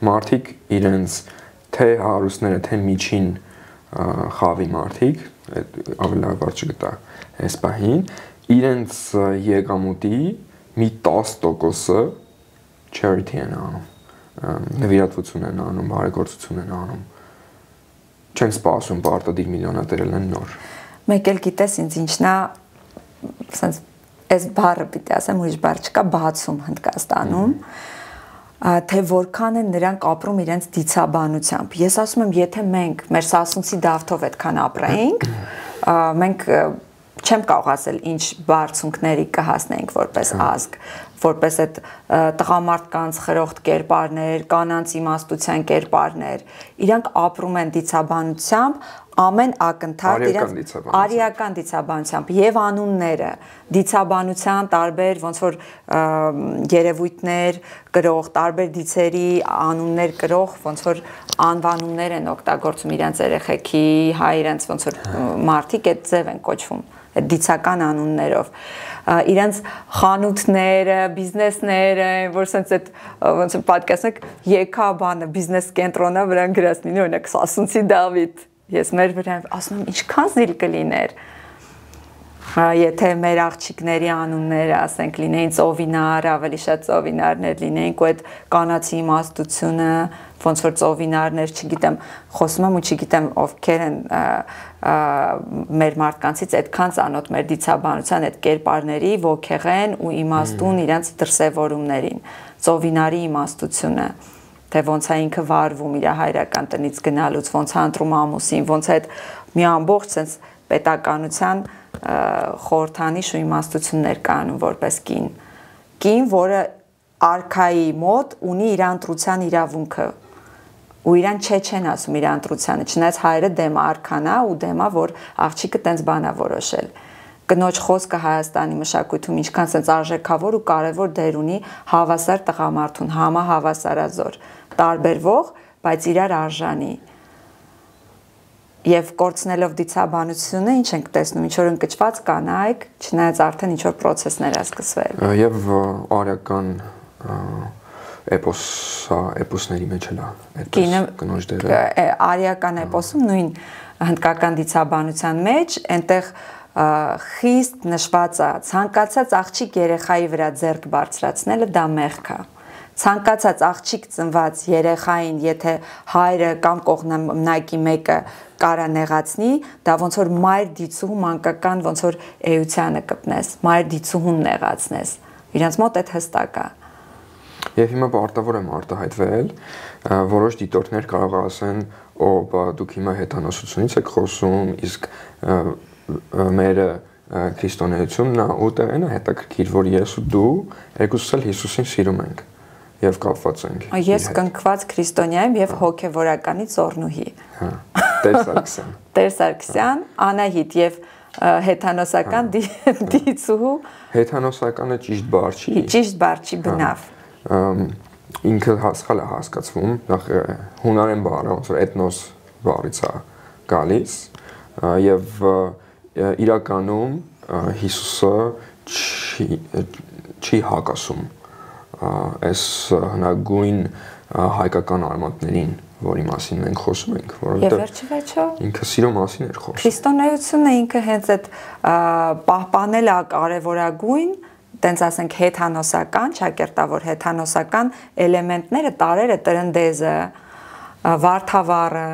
Մարդիկ իրենց թե հարուստները, թե միջին խավի մարդիկ, ավելի լավ բառ չգտա այս պահին, իրենց եկամուտի մի 10%-ը charity են անում, նվիրատվություն են անում, բարեգործություն են անում։ Չեն սպասում պարտադիր միլիոնատերել են նոր։ Մեկ էլ գիտես ինձ ինչն է, ասենց այս բառը պիտի ասեմ, ուրիշ բառ չկա, բացում Հնդկաստանում, թե որքան են նրանք ապրում իրենց դիցաբանությամբ։ Ես ասում եմ, եթե մենք մեր Սասունցի դավթով այդքան ապրեինք, մենք չեմ կարող ասել ինչ բարձունքների կհասնեինք որպես ազգ, որպես այդ տղամարդկանց խրոխտ կերպարներ, կանանց իմաստության կերպարներ, իրանք ապրում են դիցաբանությամբ, ամեն ակնթարթ իրենց արիական դիցաբանությամբ եւ անունները դիցաբանության տարբեր ոնց որ երևույթներ կրող, տարբեր դիցերի անուններ կրող, ոնց որ անվանումներ են օգտագործում իրենց երեխեքի, հայ իրենց ոնց որ մարդիկ այդ ձև են կոչվում դիցական անուններով իրենց խանութները, բիզնեսները, որ sense այդ ոնց որ պատկասնեք եկա բանը բիզնես կենտրոնը վրան գրած լինի օրինակ Սասունցի Դավիթ ես մեր վրա ասում եմ ինչքան զիլ կլիներ եթե մեր աղջիկների անունները ասենք լինեին ծովինար, ավելի շատ ծովինարներ լինեին ու այդ կանացի իմաստությունը ոնց որ ծովինարներ, չգիտեմ, խոսում եմ ու չգիտեմ ովքեր են մեր մարդկանցից այդքան ծանոթ մեր դիցաբանության այդ կերպարների ոգեղեն ու իմաստուն իրենց դրսևորումներին, ծովինարի իմաստությունը թե ոնց է ինքը վարվում իր հայրական տնից գնալուց, ոնց է ընտրում ամուսին, ոնց է այդ մի ամբողջ sense պետականության խորհրդանիշ ու իմաստություններ կանում որպես կին, որը արքայի մոտ ունի իր ընտրության իրավունքը ու իրան չեն ասում իր ընտրությանը, չնայած հայրը դեմ արքան է ու դեմ է, որ աղջիկը տենց բան է որոշել։ Կնոջ խոսքը Հայաստանի մշակույթում ինչքան sense արժեքավոր ու կարևոր դեր ունի հավասար տղամարդուն, համահավասարազոր, տարբերվող, բայց իրար արժանի։ Եվ կորցնելով դիցաբանությունը ինչ ենք տեսնում, ինչ որ ընկճված կանայք, չնայած արդեն ինչ որ process-ներ է սկսվել։ Եվ արական էպոսների մեջ էլ է այդպես կնոջ դերը։ Արիական էպոսում նույն հնդկական դիցաբանության մեջ այնտեղ խիստ նշված է ցանկացած աղջիկ երեխայի վրա ձեռք բարձրացնելը դա մեղք է։ ցանկացած աղջիկ ծնված երեխային, եթե հայրը կամ կողմնակի մեկը կարա նեղացնի, դա ոնց որ մայր դիցուհու մանկական ոնց որ էությանը կպնես, մայր դիցուհուն նեղացնես։ Իրանց մոտ այդ հստակ է։ Եվ հիմա պարտավոր եմ արտահայտվել, որոշ դիտորդներ կարող ասեն, օ, բա դուք հիմա հեթանոսությունից եք խոսում, իսկ մերը քրիստոնեությունն է ու տեղն է հետաքրքիր, որ ես ու դու երկուսս էլ Հիսուսին սիրում ենք եւ կապված ենք։ Ես կնքված քրիստոնյա եմ եւ հոգեվորականի ծառնուհի։ Հա, Տեր Սարգսյան։ Տեր Սարգսյան, Անահիտ եւ հեթանոսական դիցուհու։ Հեթանոսականը ճիշտ բառ չի։ Ճիշտ բառ չի բնավ։ Ինքը հասկալ է հասկացվում, նախ հունարեն բառը, ոնց որ էթնոս բառից է գալիս եւ իրականում Հիսուսը չի հակասում այս հնագույն հայկական արմատներին, որի մասին մենք խոսում ենք, որովհետեւ ինքը սիրո մասին էր խոսում։ Քրիստոնեությունը ինքը հենց այդ պահպանել է կարևորագույն, տենց ասենք հեթանոսական, ճակերտավոր հեթանոսական էլեմենտները, տարերը, տրնդեզը, վարդավառը,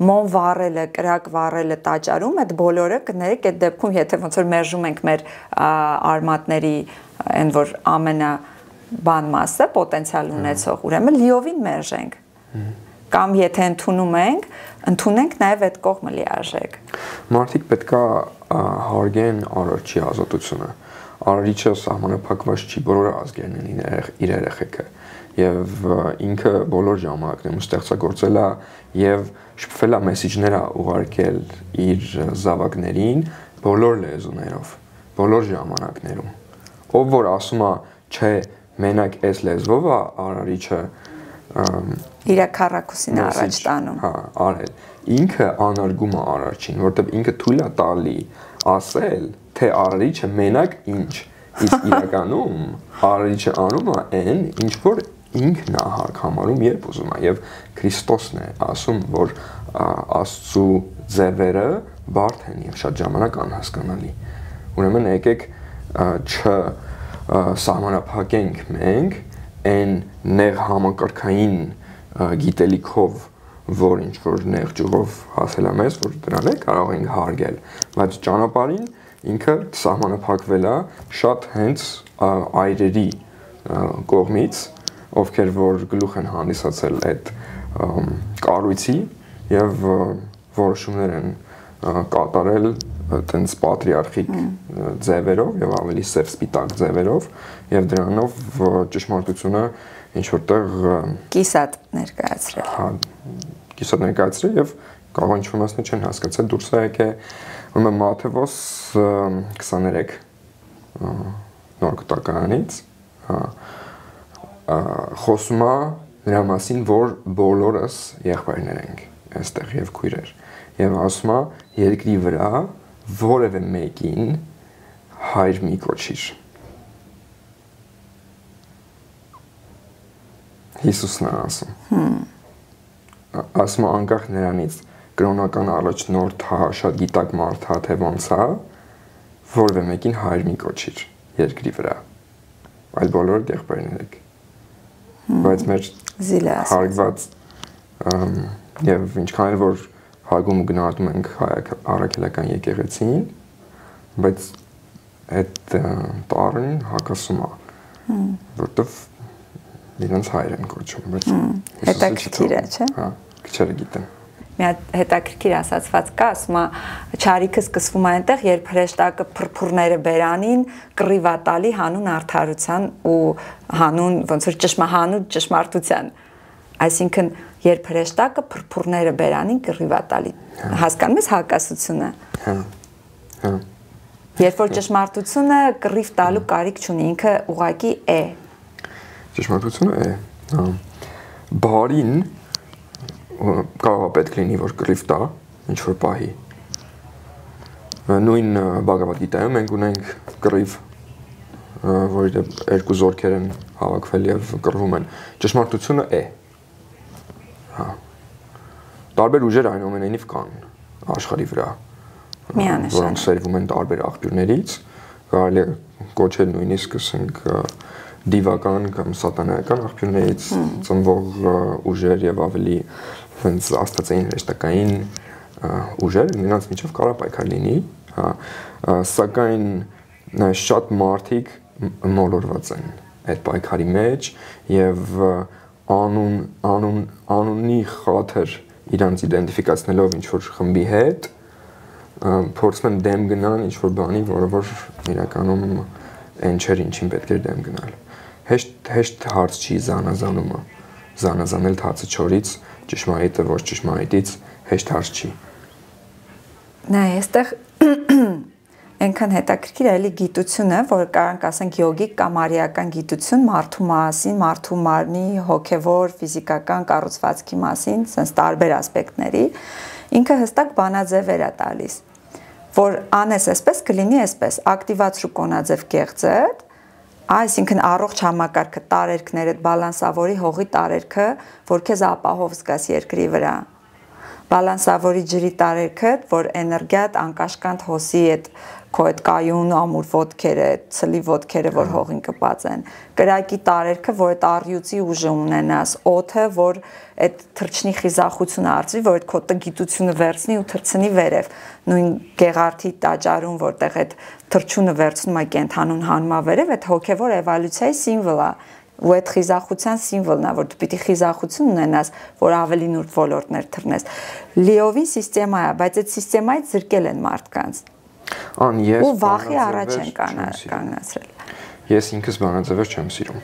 մոն վառելը, կրակ վառելը, տաճարում, այդ բոլորը կներեք այդ դեպքում, եթե ոնց որ մերժում ենք մեր արմատների այն որ ամենա բան մասը պոտենցիալ ունեցող, ուրեմն լիովին մերժենք։ Կամ եթե ընդունենք նաև այդ կողմը լիարժեք։ Մարդիկ պետքա հարգեն Արարչի ազատությունը։ Արարիչը սահմանափակված չի, բոլոր ազգերն են իր երեխեքը եւ ինքը բոլոր ժամանակներում ստեղծագործել է եւ շփվել է մեսեջներ ուղարկել իր զավակներին բոլոր լեզուներով, բոլոր ժամանակներում։ Ով որ ասում է, չէ, մենակ այս լեզվով է Արարիչը իր քառակուսին առաջ տանում։ Հա, արել։ Ինքը անարգում է Արարչին, որտեղ ինքը թույլ է տալի ասել, թե Արարիչը մենակ ինչ, իսկ իրականում Արարիչը անում է այն, ինչ որ ինքն է համարում երբ ուզում է, եւ Քրիստոսն է ասում, որ Աստծո ձևերը բարդ են եւ շատ ժամանակ անհասկանալի։ Ուրեմն եկեք սահմանափակենք մենք այն նեղ համակարգային գիտելիքով, որ ինչ որ նեղ ճյուղով հասել է մեզ, որ դրան է կարող ենք հարգել, բայց ճանապարհին ինքը սահմանափակվել է շատ հենց այրերի կողմից, ովքեր որ գլուխ են հանդիսացել այդ կառույցի եւ որոշումներ են կատարել տենց պատրիարխիկ ձևերով եւ ավելի սև սպիտակ ձևերով եւ դրանով ճշմարտությունը ինչ որտեղ կիսատ ներկայացրել։ Հա, կիսատ ներկայացրել եւ կարող ինչ որ մասն չեն հասկացել դուրս է եկե ուրեմն Մատթեոս 23 նոր կտականից խոսում է նրա մասին, որ բոլորս եղբայրներ ենք այստեղ եւ քույրեր եւ ասում է երկրի վրա որևէ մեկին հայր մի կոչիր։ Հիսուսն է ասում։ Ասում է անկախ նրանից կրոնական առաջնորդ հա, շատ գիտակ մարդ հա, թե ոնց է, որևէ մեկին հայր մի կոչիր երկրի վրա։ Այլ բոլորը եղբայրներ եք։ Բայց մեր հարգված եւ ինչքան էլ որ հարգում ու գնահատում ենք առաքելական եկեղեցին, բայց այդ տառն հակասում է, որտեվ իրենց հայր են կոչում, բայց հետաքրքիր է, չէ՞։ Հա, քիչերը գիտեն։ Մի հատ հետաքրքիր ասացված կա, ասում է, չարիքը սկսվում է այնտեղ, երբ հրեշտակը փրփուրները բերանին, կռիվա տալի հանուն արդարության ու հանուն ոնց որ հանուն ճշմարտության։ Այսինքն երբ հրեշտակը փրփուրները բերանին կռիվա տալի։ Հասկանում ես հակասությունը։ Հա։ Հա։ Երբ որ ճշմարտությունը կռիվ տալու կարիք չունի, ինքը ուղղակի է։ Ճշմարտությունը է։ Հա։ Բարին կարող է պետք լինի որ կռիվ տա, ինչ որ պահի։ Նույն Բաղավադ գիտայում մենք ունենք կռիվ, որի երկու զորքեր են հավաքվել եւ կռվում են։ Ճշմարտությունը է։ Հա։ Տարբեր ուժեր այնուամենայնիվ կան աշխարհի վրա, որոնք սերվում են տարբեր աղբյուրներից, կարելի է կոչել նույնիսկ ասենք դիվական կամ սատանայական աղբյուրներից ծնվող ուժեր եւ ավելի հենց աստվածային հրեշտակային ուժեր, նրանց միջև կարող պայքար լինի, սակայն շատ մարդիկ մոլորված են այդ պայքարի մեջ եւ անունի խաթր իրանց իդենտիֆիկացնելով ինչ-որ խմբի հետ փորձում են դեմ գնալ ինչ-որ բանի, որը որ իրականում այն չէր ինչին պետք էր դեմ գնալ։ Հեշտ հարց չի զանազանումը, զանազանել թացը չորից, ճշմարիտը ոչ ճշմարիտից հեշտ հարց չի։ Նայ, այստեղ այնքան հետաքրքիր է էլի գիտությունը, որ կարանք ասենք յոգիկ կամ արիական գիտություն մարդու մասին, մարդու մարմնի, հոգևոր, ֆիզիկական կառուցվածքի մասին, sense տարբեր ասպեկտների, ինքը հստակ բանաձևեր է տալիս, որ անես այսպես կլինի այսպես, ակտիվացրու կոնաձև կեղծդ, այսինքն առողջ համակարգը, տարերքները, բալանսավորի հողի տարերքը, որ քեզ ապահով զգաս երկրի վրա, բալանսավորի ջրի տարերքը, որ էներգիատ անկաշկանդ հոսի այդ քո այդ կայուն ամուր ոտքերը, ցլի ոտքերը, որ հողին կպած են, կրակի տարերքը, որ այդ առյուծի ուժը ունենաս, օդը, որ այդ թրջնի խիզախությունը արծվի, որ այդ քո տգիտությունը վերցնի ու թրցնի վերև, նույն գեղարդի տաճարում, որտեղ այդ թրջունը վերցնում է կենթանուն հանմա վերև, այդ հոգևոր էվոլյուցիայի սիմվոլ է, ու այդ խիզախության սիմվոլն է, որ դու պիտի խիզախություն ունենաս, որ ավելի նուրբ ոլորտներ թռնես։ Լիովին սիստեմա է, բայց այդ սիստեմայից զրկել են մարդկանց։ Ես ու վախի առաջ են կանգնացրել։ Ես ինքս բանաձևեր չեմ սիրում։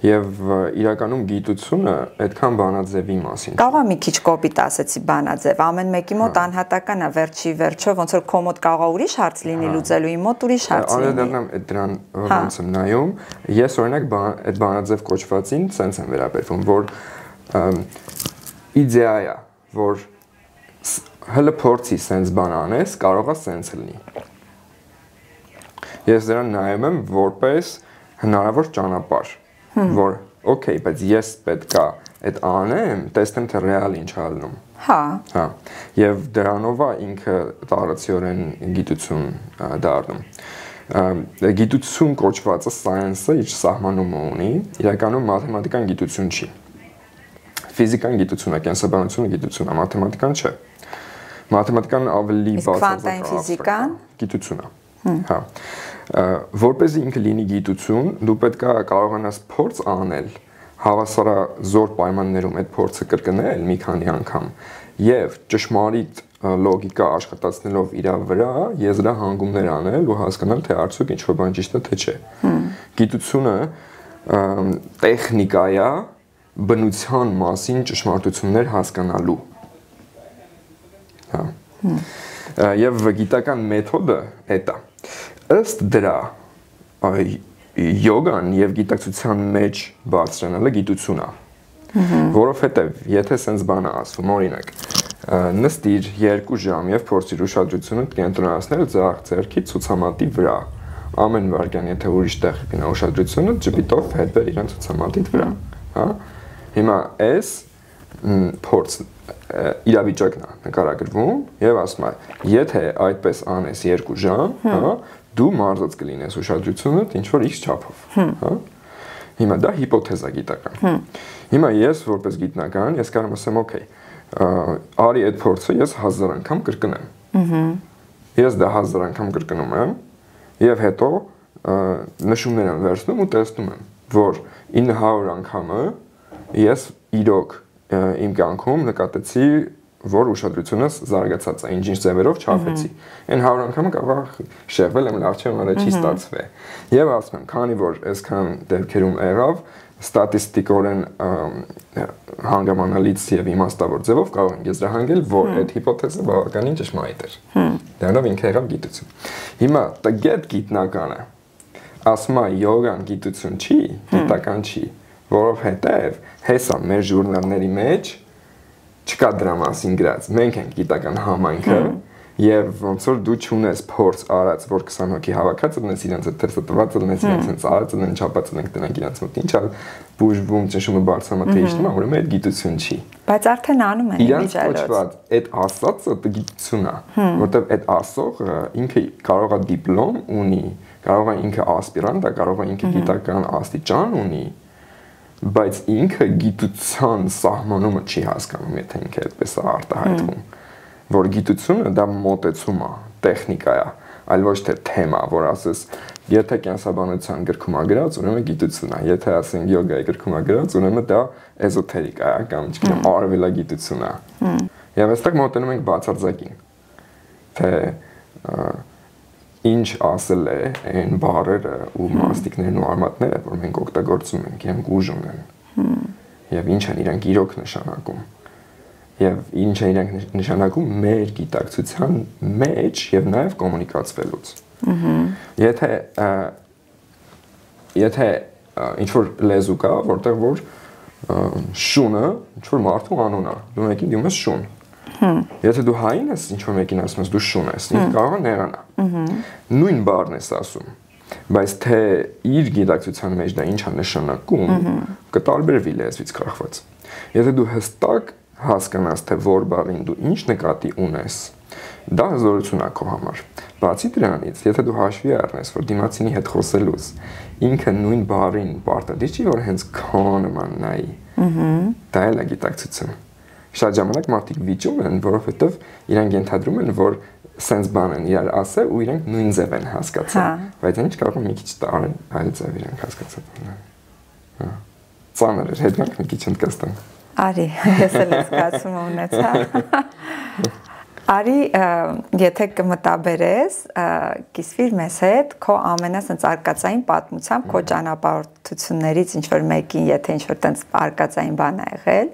Եվ իրականում գիտությունը այդքան բանաձևի մասին։ Կարող է մի քիչ կոպիտ ասեցի բանաձև, ամեն մեկի մոտ անհատական է, վերջի վերջո ոնց որ քո մոտ կարող է ուրիշ հարց լինի լուծելու, իմ մոտ ուրիշ հարց լինի։ Անդրադառնամ դրան ոնց եմ նայում, ես օրինակ այդ բանաձև կոչվածին sense եմ վերաբերվում, որ իդեա է, որ հələ փորձի sense բան անես, կարող է sense լինի։ Ես դրան նայում եմ որպես հնարավոր ճանապարհ, որ օքեյ, բայց ես պետքա այդ անեմ, տեսնեմ թե ռեալ ինչ է ալնում։ Հա։ Եվ դրանով է ինքը տարածիորեն գիտություն դառնում։ Գիտություն կոչվածը science-ը իր սահմանումը ունի, իրականում մաթեմատիկան գիտություն չի։ Ֆիզիկան գիտություն է, կենսաբանությունը գիտություն է, մաթեմատիկան չէ։ Մաթեմատիկան ավելի բացարձակ ֆիզիկան գիտություն է։ Հա։ Որպեսզի ինքը լինի գիտություն, դու պետք է կարողանաս փորձ անել հավասարազոր պայմաններում այդ փորձը կրկնել մի քանի անգամ եւ ճշմարիտ լոգիկա աշխատացնելով իր վրա եզրահանգումներ անել ու հասկանալ թե արդյոք ինչ-որ բան ճիշտ է թե չէ։ Գիտությունը տեխնիկա է բնության մասին ճշմարտություններ հասկանալու։ Հա։ Եվ գիտական մեթոդը դա ըստ դրա յոգան եւ գիտակցության մեջ բարձրանալը գիտություն է, որովհետեւ եթե sense բան ասում, օրինակ, նստիր 2 ժամ եւ փորձիր ուշադրությունը կենտրոնացնել ձախ ձեռքի ցուցամատի վրա, ամեն վարքյան եթե ուրիշ տեղ գնա ուշադրությունը ճպիտով հետ բեր իրան ցուցամատի վրա, հա, հիմա այս փորձ իրավիճակն է նկարագրվում եւ ասում է, եթե այդպես անես 2 ժամ, հա, դու մարզած կլինես ուշադրությունը ինչ որ x չափով, հա։ Հիմա դա հիպոթեզ է գիտական։ Հիմա ես որպես գիտնական, ես կարող եմ ասեմ, օքեյ, արի այդ փորձը ես 1000 անգամ կրկնեմ։ Ես դա 1000 անգամ կրկնում եմ եւ հետո նշումներ եմ վերցնում ու տեսնում եմ, որ 900 անգամը ես իրոք իմ կյանքում նկատեցի, որ ուշադրությունս զարգացած է, ինչ ձևերով չափեցի։ Այն 100 անգամը կարող շեղվել եմ, լավ չէ, որը չի ստացվել։ Եվ ասում եմ, քանի որ այսքան դեպքերում եղավ, ստատիստիկորեն հանգամանալից եւ իմաստավոր ձևով կարող ենք եզրահանգել, որ այդ հիպոթեզը բավականին ճշմարիտ էր։ Դրանով ինքը եղավ գիտություն։ Հիմա տգետ գիտնականը ասում է յոգան գիտություն չի, գիտական չի, որովհետեւ հեսա մեր ժուրնալների մեջ չկա դրա մասին գրած։ Մենք ենք գիտական համայնքը եւ ոնց որ դու չունես փորձ արած, որ 20 հոգի հավաքած ունես իրենց այդ թերթը տված ունես իրենց արած ունեն չափած ունենք դրանք իրենց մոտ ինչ ալ բուժվում ճնշումը բարձրանում թե իշտում է, ուրեմն այդ գիտություն չի։ Բայց արդեն անում են իրենց կոչված այդ ասածը գիտություն է, որտեվ այդ ասողը ինքը կարող է դիպլոմ ունի Կարող է ինքը ասպիրանտ է, կարող է ինքը գիտական աստիճան ունի, բայց ինքը գիտության սահմանումը չի հասկանում, եթե ինքը այդպես է արտահայտվում, որ գիտությունը դա մոտեցում է, տեխնիկա է, այլ ոչ թե թեմա, որ ասես, եթե կենսաբանության գրքում է գրած, ուրեմն գիտություն է, եթե ասենք յոգայի գրքում է գրած, ուրեմն դա էզոթերիկա է, կամ չգիտեմ, արևելագիտություն է։ Եվ այստեղ մոտենում ենք բացարձակին, թե ինչ ասել է այն բառերը ու մաստիկներն ու արմատները, որ մենք օգտագործում ենք, իրենք ուժ ունեն։ Եվ ինչ են իրենք իրոք նշանակում։ Եվ ինչ են իրենք նշանակում մեր գիտակցության մեջ եւ նաեւ կոմունիկացվելուց։ Եթե ինչ որ լեզու կա, որտեղ որ շունը ինչ որ մարդու անուն է, դու մեկին դիմում ես շուն։ Եթե դու հային ես, ինչ որ մեկին ասում ես դու շուն ես, ինքը կարող է նեղանա։ Նույն բառն ես ասում, բայց թե իր գիտակցության մեջ դա ինչ է նշանակում, կտարբերվի լեզվից կախված։ Եթե դու հստակ հասկանաս, թե որ բառին դու ինչ նկատի ունես, դա հզորություն է քո համար։ Բացի դրանից, եթե դու հաշվի առնես, որ դիմացինի հետ խոսելուց ինքը նույն բառին պարտադիր չի, որ հենց քո նման նայի, դա էլ է գիտակցություն։ Շատ ժամանակ մարդիկ վիճում են, որովհետև իրենք ենթադրում են, որ սենց բան են իրար ասել ու իրենք նույն ձև են հասկացել, բայց ինչ կարող է մի քիչ այլ ձև իրենք հասկացել։ Ծանր էր, հետնանք մի քիչ ընդկաստան։ Արի, ես էլ զգացում ունեցա։ Արի, եթե կմտաբերես, կիսվիր մեզ հետ քո ամենասենց արկածային պատմությամբ, քո ճանապարհորդություններից ինչ որ մեկին, եթե ինչ որ տենց արկածային բան ա եղել,